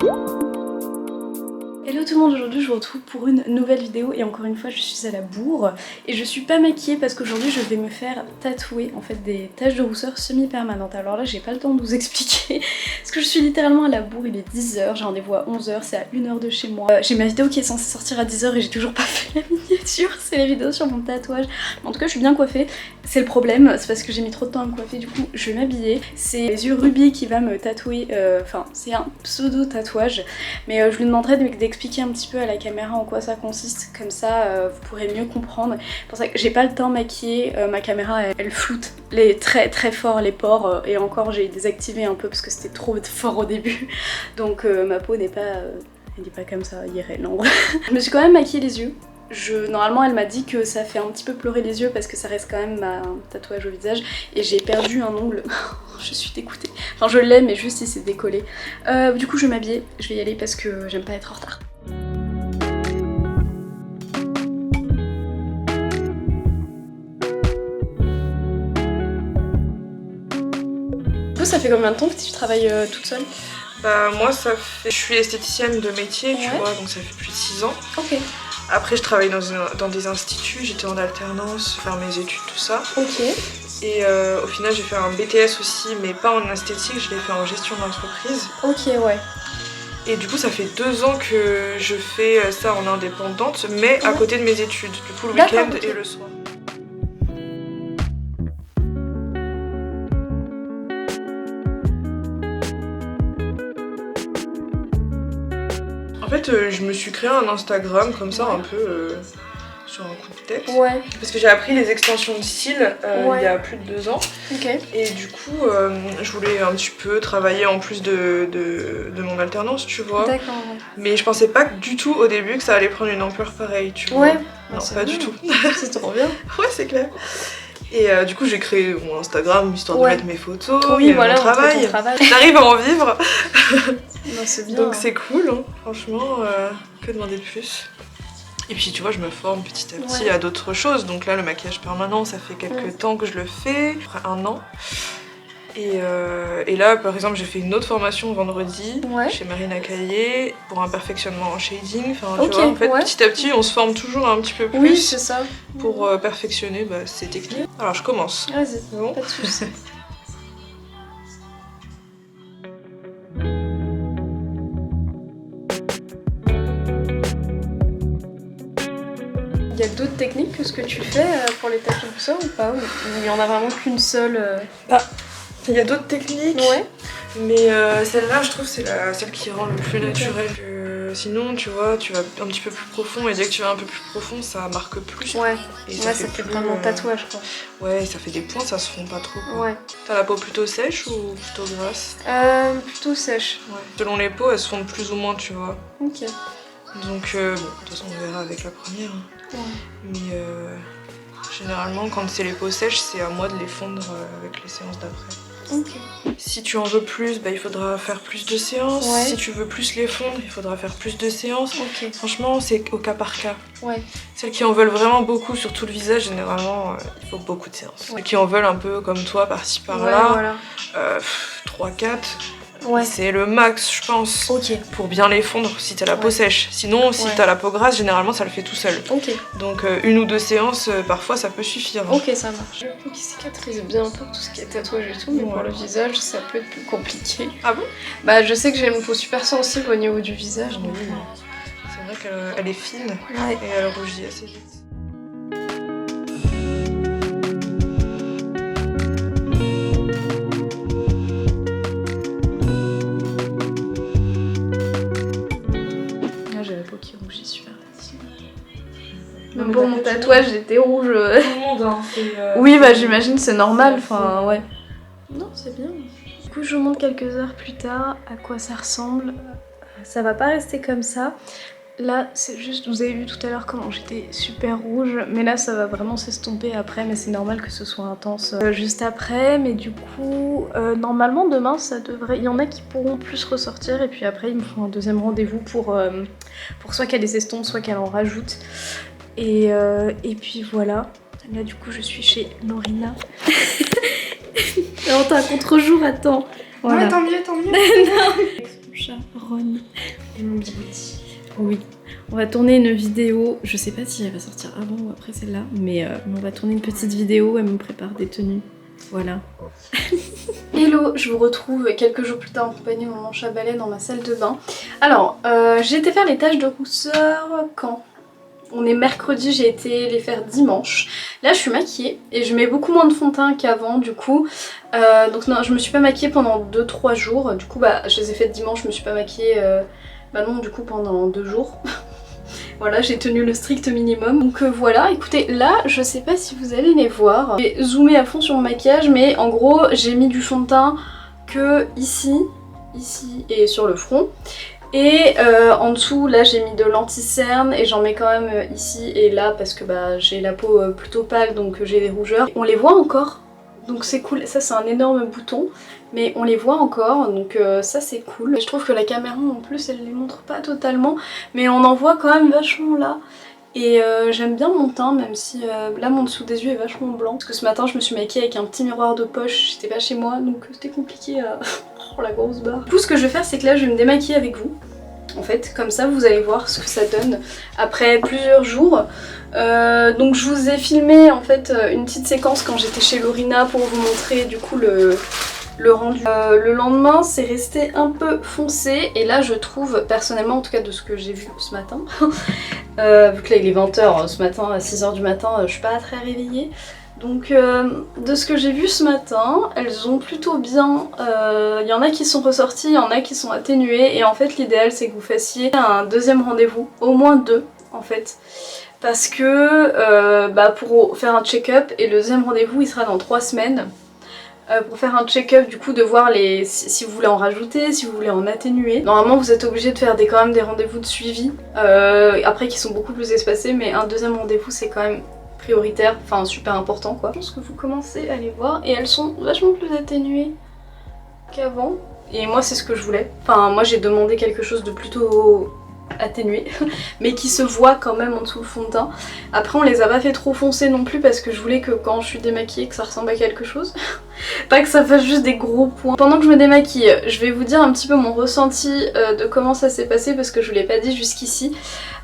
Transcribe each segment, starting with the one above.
Hello tout le monde, aujourd'hui je vous retrouve pour une nouvelle vidéo et encore une fois je suis à la bourre et je suis pas maquillée parce qu'aujourd'hui je vais me faire tatouer en fait des taches de rousseur semi-permanentes. Alors là j'ai pas le temps de vous expliquer parce que je suis littéralement à la bourre, il est 10h, j'ai rendez-vous à 11h, c'est à 1h de chez moi. J'ai ma vidéo qui est censée sortir à 10h et j'ai toujours pas fait la miniature, c'est la vidéo sur mon tatouage. En tout cas je suis bien coiffée, c'est le problème, c'est parce que j'ai mis trop de temps à me coiffer, du coup je vais m'habiller. C'est les yeux Ruby qui va me tatouer, enfin c'est un pseudo tatouage, mais je lui demanderai d'expliquer un petit peu à la caméra en quoi ça consiste, comme ça vous pourrez mieux comprendre. C'est pour ça que j'ai pas le temps maquillé, ma caméra elle floute très fort les pores et encore j'ai désactivé un peu parce que c'était trop fort au début donc ma peau n'est pas comme ça IRL en vrai. Je me suis quand même maquillé les yeux. Normalement elle m'a dit que ça fait un petit peu pleurer les yeux parce que ça reste quand même un tatouage au visage et j'ai perdu un ongle. Je suis dégoûtée. Enfin je l'ai mais juste il s'est décollé. Du coup je vais m'habiller, je vais y aller parce que j'aime pas être en retard. Ça fait combien de temps que tu travailles toute seule? Bah moi ça fait... Je suis esthéticienne de métier, tu vois, donc ça fait plus de 6 ans. Ok. Après je travaille dans des instituts, j'étais en alternance, faire mes études, tout ça. Ok. Et au final j'ai fait un BTS aussi, mais pas en esthétique, je l'ai fait en gestion d'entreprise. Ok, ouais. Et du coup ça fait 2 ans que je fais ça en indépendante, mais à côté de mes études, du coup le week-end et le soir. En fait, je me suis créé un Instagram comme ça, un peu sur un coup de tête. Ouais. Parce que j'ai appris les extensions de style il y a plus de 2 ans. Ok. Et du coup, je voulais un petit peu travailler en plus de mon alternance, tu vois. D'accord, ouais. Mais je pensais pas du tout au début que ça allait prendre une ampleur pareille, tu vois. Ouais. Non, pas du tout. C'est trop bien. Ouais, c'est clair. Et du coup j'ai créé mon Instagram histoire de mettre mes photos, oui, voilà, mon travail. J'arrive à en vivre. Non, c'est bien. Donc c'est cool, hein. Franchement, que demander de plus. Et puis tu vois, je me forme petit à petit à d'autres choses. Donc là le maquillage permanent, ça fait quelques temps que je le fais, après 1 an. Et là par exemple j'ai fait une autre formation vendredi chez Marina Caillé pour un perfectionnement en shading. Enfin, tu vois, en fait petit à petit on se forme toujours un petit peu plus. Oui, c'est ça. Pour perfectionner ces techniques. Alors je commence. Vas-y, bon. Pas de soucis. Il y a d'autres techniques que ce que tu fais pour les taches de rousseur ou pas? Ou il y en a vraiment qu'une seule Il y a d'autres techniques, mais celle-là je trouve c'est celle qui rend le plus naturel. Sinon tu vois, tu vas un petit peu plus profond et dès que tu vas un peu plus profond ça marque plus. Ouais, et là c'était vraiment tatouage quoi. Ouais, ça fait des points, ça se fond pas trop quoi. Ouais. T'as la peau plutôt sèche ou plutôt grasse? Plutôt sèche. Ouais. Selon les peaux elles se fondent plus ou moins, tu vois. Ok. Donc bon, de toute façon on verra avec la première. Hein. Ouais. Mais généralement quand c'est les peaux sèches c'est à moi de les fondre avec les séances d'après. Okay. Si tu en veux plus, il faudra faire plus de séances. Ouais. Si tu veux plus les fondre, il faudra faire plus de séances. Okay. Franchement, c'est au cas par cas. Ouais. Celles qui en veulent vraiment beaucoup sur tout le visage, généralement, il faut beaucoup de séances. Celles qui en veulent un peu comme toi, par-ci par-là, 3-4. Ouais. C'est le max, je pense, pour bien les fondre si t'as la peau sèche. Sinon, si t'as la peau grasse, généralement ça le fait tout seul. Donc 1 ou 2 séances, parfois ça peut suffire. Hein. Ok, ça marche. Le peau qui cicatrise bien pour tout ce qui est tatouage et tout, mais pour le visage, ça peut être plus compliqué. Ah bon? Bah, je sais que j'ai une peau super sensible au niveau du visage. Donc... C'est vrai qu'elle est fine et elle rougit assez vite. Qui rougit super facilement. Même pour mon tatouage, j'étais rouge. Tout le monde, hein, oui, bah j'imagine, c'est normal. Enfin, ouais. Non, c'est bien. Du coup, je vous montre quelques heures plus tard à quoi ça ressemble. Ça va pas rester comme ça. Là, c'est juste, vous avez vu tout à l'heure comment j'étais super rouge, mais là ça va vraiment s'estomper après, mais c'est normal que ce soit intense juste après. Mais du coup, normalement demain ça devrait, il y en a qui pourront plus ressortir et puis après ils me font un deuxième rendez-vous pour soit qu'elle les estompe, soit qu'elle en rajoute. Et puis voilà, là du coup je suis chez Norina. Non, t'as un contre-jour, attends. Voilà. Ouais, tant mieux, tant mieux. Non. Avec son chat Ron. Oui. On va tourner une vidéo, je sais pas si elle va sortir avant ou après celle-là, mais on va tourner une petite vidéo, elle me prépare des tenues. Voilà. Hello, je vous retrouve quelques jours plus tard en compagnie de mon manche à balai dans ma salle de bain. Alors, j'ai été faire les taches de rousseur quand ? On est mercredi, j'ai été les faire dimanche. Là je suis maquillée et je mets beaucoup moins de fond de teint qu'avant du coup. Donc non, je me suis pas maquillée pendant 2-3 jours. Du coup bah je les ai faites dimanche, je me suis pas maquillée bah non du coup pendant 2 jours. Voilà, j'ai tenu le strict minimum. Donc voilà, écoutez, là, je sais pas si vous allez les voir. J'ai zoomé à fond sur mon maquillage, mais en gros, j'ai mis du fond de teint que ici et sur le front. Et en dessous, là, j'ai mis de l'anti-cerne et j'en mets quand même ici et là parce que bah, j'ai la peau plutôt pâle, donc j'ai des rougeurs. On les voit encore, donc c'est cool. Ça, c'est un énorme bouton. Mais on les voit encore, donc ça c'est cool. Je trouve que la caméra en plus elle les montre pas totalement, mais on en voit quand même vachement là. Et j'aime bien mon teint, même si là mon dessous des yeux est vachement blanc. Parce que ce matin je me suis maquillée avec un petit miroir de poche, j'étais pas chez moi, donc c'était compliqué à... Oh la grosse barre. Du coup ce que je vais faire c'est que là je vais me démaquiller avec vous. En fait, comme ça vous allez voir ce que ça donne après plusieurs jours. Donc je vous ai filmé en fait une petite séquence quand j'étais chez Lorina pour vous montrer du coup le rendu. Le lendemain c'est resté un peu foncé et là je trouve personnellement, en tout cas de ce que j'ai vu ce matin, vu que là il est 20h ce matin, à 6h du matin, je suis pas très réveillée. Donc de ce que j'ai vu ce matin, elles ont plutôt bien, il y en a qui sont ressorties, il y en a qui sont atténuées et en fait l'idéal c'est que vous fassiez un deuxième rendez-vous, au moins 2 en fait. Parce que bah, pour faire un check-up et le deuxième rendez-vous il sera dans 3 semaines. Pour faire un check-up du coup de voir si vous voulez en rajouter, si vous voulez en atténuer. Normalement vous êtes obligé de faire quand même des rendez-vous de suivi, après qui sont beaucoup plus espacés, mais un deuxième rendez-vous c'est quand même prioritaire, enfin super important quoi. Je pense que vous commencez à les voir et elles sont vachement plus atténuées qu'avant. Et moi c'est ce que je voulais. Enfin moi j'ai demandé quelque chose de plutôt atténué mais qui se voit quand même en dessous le fond de teint. Après on les a pas fait trop foncés non plus parce que je voulais que quand je suis démaquillée que ça ressemble à quelque chose. Pas que ça fasse juste des gros points. Pendant que je me démaquille, je vais vous dire un petit peu mon ressenti de comment ça s'est passé parce que je vous l'ai pas dit jusqu'ici.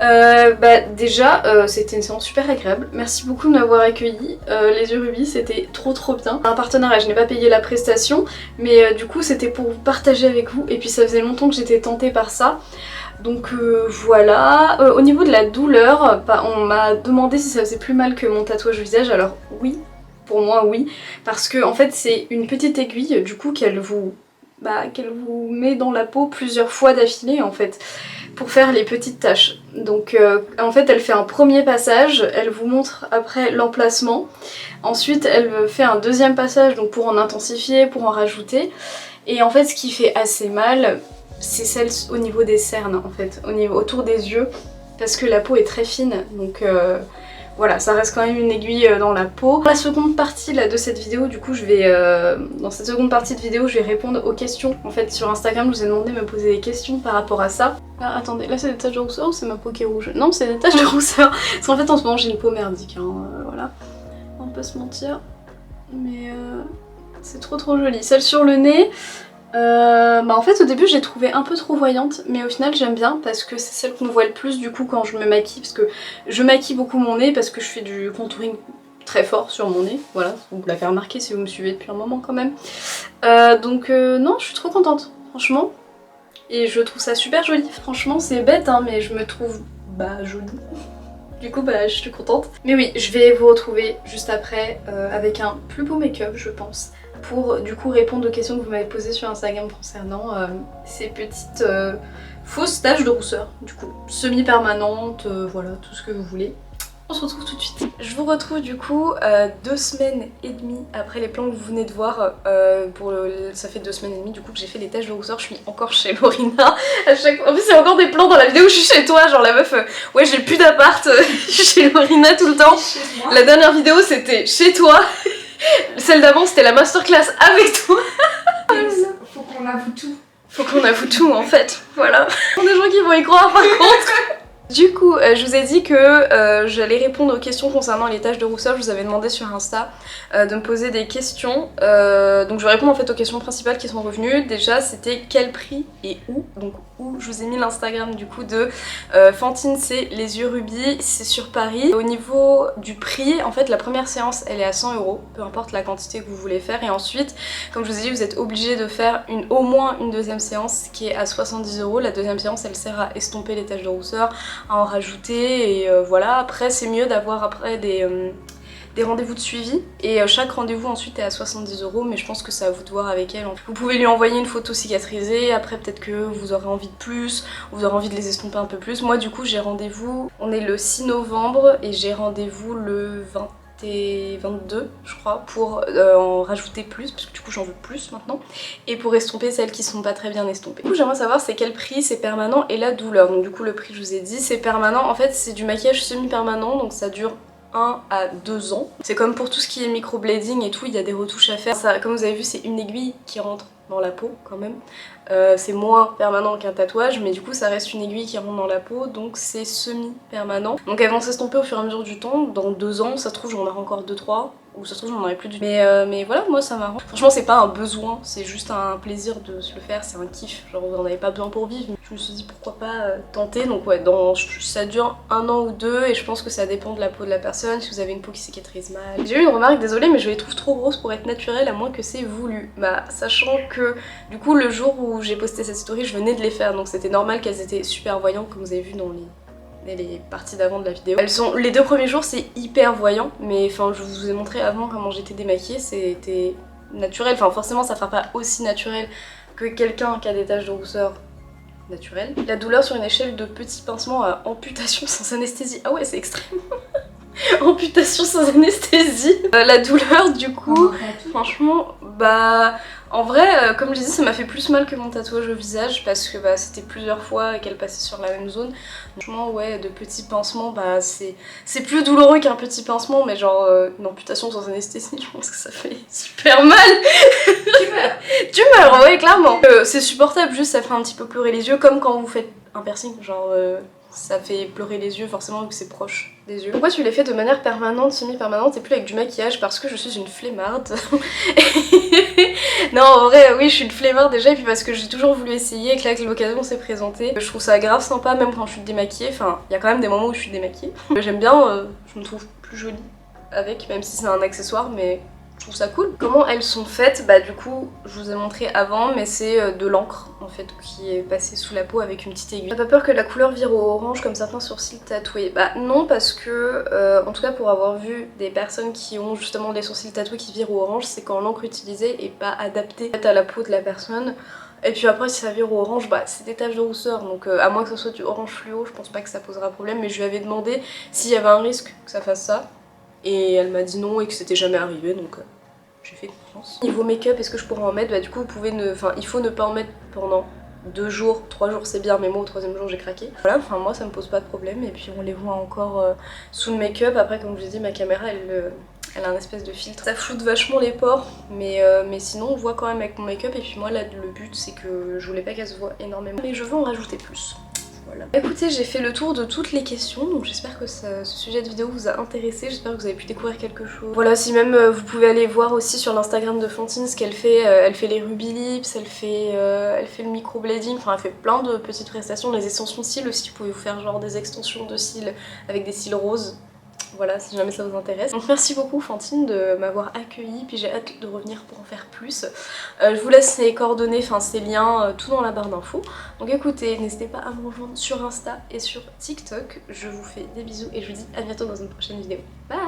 Bah déjà c'était une séance super agréable, merci beaucoup de m'avoir accueilli, les yeux rubis c'était trop bien. Un partenariat, je n'ai pas payé la prestation mais du coup c'était pour vous partager avec vous et puis ça faisait longtemps que j'étais tentée par ça. Donc voilà, au niveau de la douleur, on m'a demandé si ça faisait plus mal que mon tatouage au visage, alors oui, pour moi oui, parce que en fait c'est une petite aiguille du coup qu'elle vous met dans la peau plusieurs fois d'affilée en fait, pour faire les petites taches. Donc en fait elle fait un premier passage, elle vous montre après l'emplacement, ensuite elle fait un deuxième passage donc pour en intensifier, pour en rajouter, et en fait ce qui fait assez mal, c'est celle au niveau des cernes en fait, autour des yeux, parce que la peau est très fine, donc voilà, ça reste quand même une aiguille dans la peau. Pour la seconde partie là, de cette vidéo, du coup je vais, dans cette seconde partie de vidéo, je vais répondre aux questions. En fait sur Instagram, je vous ai demandé de me poser des questions par rapport à ça. Ah, attendez, là c'est des taches de rousseur ou c'est ma peau qui est rouge? Non, c'est des taches de rousseur, parce qu'en fait en ce moment j'ai une peau merdique, hein, voilà, on peut pas se mentir, mais c'est trop joli. Celle sur le nez, bah en fait au début j'ai trouvé un peu trop voyante, mais au final j'aime bien parce que c'est celle qu'on voit le plus du coup quand je me maquille, parce que je maquille beaucoup mon nez parce que je fais du contouring très fort sur mon nez, voilà, vous l'avez remarqué si vous me suivez depuis un moment quand même. Donc non, je suis trop contente franchement, et je trouve ça super joli, franchement c'est bête hein, mais je me trouve jolie. Du coup bah je suis contente. Mais oui, je vais vous retrouver juste après avec un plus beau make-up je pense, pour du coup répondre aux questions que vous m'avez posées sur Instagram concernant ces petites fausses taches de rousseur, du coup semi-permanentes, voilà, tout ce que vous voulez. On se retrouve tout de suite. Je vous retrouve du coup 2 semaines et demie après les plans que vous venez de voir. Ça fait 2 semaines et demie du coup que j'ai fait les taches de rousseur. Je suis encore chez Lorina à chaque fois. En plus c'est encore des plans dans la vidéo où je suis chez toi, genre la meuf, ouais j'ai plus d'appart, je suis chez Lorina tout le temps. La dernière vidéo c'était chez toi. Celle d'avant c'était la masterclass avec toi. Faut qu'on avoue tout. Faut qu'on avoue tout en fait, voilà. Il y a des gens qui vont y croire par contre. Du coup, je vous ai dit que j'allais répondre aux questions concernant les taches de rousseur. Je vous avais demandé sur Insta de me poser des questions. Donc je vais répondre en fait aux questions principales qui sont revenues. Déjà, c'était quel prix et où. Donc où je vous ai mis l'Instagram du coup de Fantine, c'est les yeux rubis, c'est sur Paris. Au niveau du prix, en fait la première séance elle est à 100 €, peu importe la quantité que vous voulez faire. Et ensuite, comme je vous ai dit, vous êtes obligé de faire au moins une deuxième séance qui est à 70 €. La deuxième séance elle sert à estomper les taches de rousseur, à en rajouter et voilà. Après c'est mieux d'avoir après des rendez-vous de suivi et chaque rendez-vous ensuite est à 70 €, mais je pense que c'est à vous de voir avec elle. Vous pouvez lui envoyer une photo cicatrisée, après peut-être que vous aurez envie de plus, vous aurez envie de les estomper un peu plus. Moi du coup j'ai rendez-vous, on est le 6 novembre et j'ai rendez-vous le 22 je crois pour en rajouter plus parce que du coup j'en veux plus maintenant et pour estomper celles qui sont pas très bien estompées. Du coup j'aimerais savoir c'est quel prix, c'est permanent et la douleur. Donc du coup le prix je vous ai dit c'est permanent, en fait c'est du maquillage semi-permanent donc ça dure 1 à 2 ans. C'est comme pour tout ce qui est microblading et tout, il y a des retouches à faire. Ça, comme vous avez vu, c'est une aiguille qui rentre dans la peau quand même. C'est moins permanent qu'un tatouage, mais du coup ça reste une aiguille qui rentre dans la peau, donc c'est semi-permanent. Donc elles vont s'estomper au fur et à mesure du temps. Dans 2 ans, ça se trouve j'en aurai encore 2-3. Ou ça se trouve j'en aurai plus du tout. Mais voilà, moi ça m'arrange. Franchement c'est pas un besoin, c'est juste un plaisir de se le faire, c'est un kiff. Genre vous en avez pas besoin pour vivre, mais je me suis dit pourquoi pas tenter. Donc ouais, ça dure 1 an ou 2 et je pense que ça dépend de la peau de la personne, si vous avez une peau qui cicatrise mal. J'ai eu une remarque, désolée, mais je les trouve trop grosses pour être naturelles à moins que c'est voulu. Bah sachant que du coup le jour où j'ai posté cette story je venais de les faire, donc c'était normal qu'elles étaient super voyantes comme vous avez vu dans les parties d'avant de la vidéo. Elles sont, les 2 premiers jours c'est hyper voyant, mais enfin je vous ai montré avant comment j'étais démaquillée, c'était naturel. Enfin forcément ça fera pas aussi naturel que quelqu'un qui a des taches de rousseur naturelles. La douleur sur une échelle de petit pincement à amputation sans anesthésie. Ah ouais c'est extrême. Amputation sans anesthésie. La douleur du coup, franchement, bah en vrai, comme je disais, ça m'a fait plus mal que mon tatouage au visage parce que bah, c'était plusieurs fois qu'elle passait sur la même zone. Franchement, ouais, de petits pincements, bah c'est plus douloureux qu'un petit pincement, mais genre une amputation sans anesthésie, je pense que ça fait super mal. Tu meurs, ouais, clairement. C'est supportable, juste ça fait un petit peu pleurer les yeux, comme quand vous faites un piercing, genre ça fait pleurer les yeux forcément vu que c'est proche des yeux. Pourquoi tu les fais de manière permanente, semi-permanente et plus avec du maquillage? Parce que je suis une flemmarde. Non en vrai oui je suis une flemmarde déjà, et puis parce que j'ai toujours voulu essayer et que là que l'occasion s'est présentée. Je trouve ça grave sympa même quand je suis démaquillée, enfin il y a quand même des moments où je suis démaquillée. J'aime bien, je me trouve plus jolie avec, même si c'est un accessoire, mais je trouve ça cool. Comment elles sont faites? Bah du coup je vous ai montré avant, mais c'est de l'encre en fait qui est passée sous la peau avec une petite aiguille. T'as pas peur que la couleur vire au orange comme certains sourcils tatoués? Bah non, parce que en tout cas pour avoir vu des personnes qui ont justement des sourcils tatoués qui virent au orange, c'est quand l'encre utilisée est pas adaptée à la peau de la personne. Et puis après si ça vire au orange, bah c'est des taches de rousseur, donc à moins que ce soit du orange fluo, je pense pas que ça posera problème. Mais je lui avais demandé s'il y avait un risque que ça fasse ça, et elle m'a dit non et que c'était jamais arrivé, donc j'ai fait confiance. Niveau make-up, est-ce que je pourrais en mettre? Bah du coup vous pouvez il faut ne pas en mettre pendant 2 jours, 3 jours c'est bien, mais moi au 3e jour j'ai craqué. Voilà, enfin moi ça me pose pas de problème, et puis on les voit encore sous le make-up. Après comme je vous ai dit, ma caméra elle a un espèce de filtre, ça floute vachement les pores, mais sinon on voit quand même avec mon make-up. Et puis moi là le but c'est que je voulais pas qu'elle se voit énormément, mais je veux en rajouter plus. Voilà. Écoutez, j'ai fait le tour de toutes les questions, donc j'espère que ce sujet de vidéo vous a intéressé, j'espère que vous avez pu découvrir quelque chose. Voilà, si même vous pouvez aller voir aussi sur l'Instagram de Fantine ce qu'elle fait. Elle fait les ruby lips, elle fait le microblading, enfin elle fait plein de petites prestations. Les extensions de cils aussi, vous pouvez vous faire genre des extensions de cils avec des cils roses. Voilà, si jamais ça vous intéresse. Donc merci beaucoup Fantine de m'avoir accueillie, puis j'ai hâte de revenir pour en faire plus. Je vous laisse les coordonnées, enfin ces liens, tout dans la barre d'infos. Donc écoutez, n'hésitez pas à me rejoindre sur Insta et sur TikTok. Je vous fais des bisous et je vous dis à bientôt dans une prochaine vidéo. Bye!